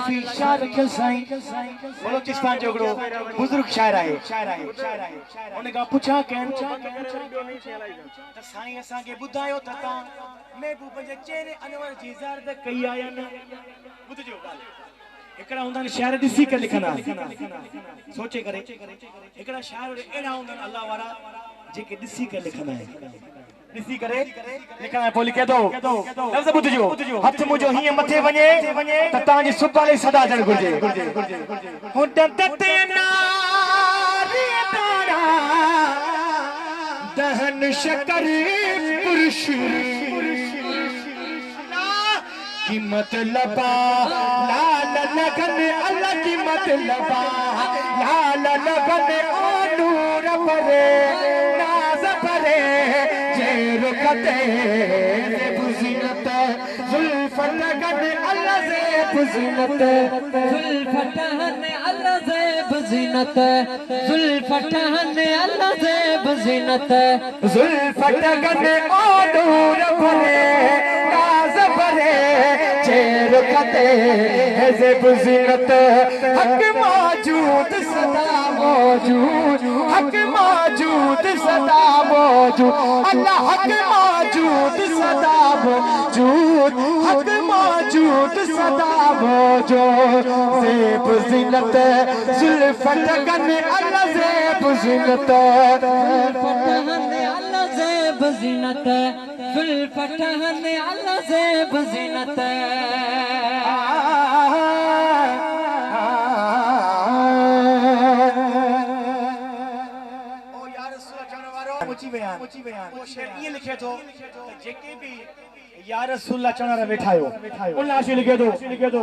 सूफी शायर रखियल साईं बलोचिस्तान जो हिकिड़ो बुजुर्ग शायर आहे उन खां पुछा कयनि त साईं असांखे ॿुधायो त तव्हां महबूब जे चेहरे अनवर जी ज़ियारत कई आहे या न ॿुधजो ॻाल्हि हिकिड़ा हूंदा आहिनि शायर ॾिसी करे लिखंदा सोचे करे हिकिड़ा शायर अहिड़ा हूंदा आहिनि अल्लाह वारा जेके ॾिसी करे लिखंदा आहिनि ॾिसी करे लिखंदा पोइ लिखे थो लफ़्ज़ ॿुधजो हथ मुंहिंजो हीअं मथे वञे त तव्हांजी सुभाणे सदा जण घुरिजे होॾ ते नारी तारा दहन शकर पुरुष की मतलब लाल लगन अल्लाह की मतलब लाल लगन ओ नूर परे नाज परे जे रुकते से बुज़ीनत जुल्फ लगन अल्लाह से बुज़ीनत जुल्फ टहन अल्लाह से बुज़ीनत जुल्फ टहन अल्लाह से बुज़ीनत जुल्फ लगन ओ नूर परे नाज परे रुकते ऐसे बुज़ीनत हक मौजूद सदा मौजूद हक मौजूद सदा मौजूद अल्लाह हक मौजूद सदा मौजूद हक मौजूद सदा मौजूद से बुज़ीनत जुल्फ लगन अल्लाह से बुज़ीनत अल्लाह से बुज़ीनत जुल्फ टहन अल्लाह से बुज़ीनत ये लिखे तो जेके भी या रसूल अल्लाह चवण वारा वेठा आहियो उन लाइ लिखे तो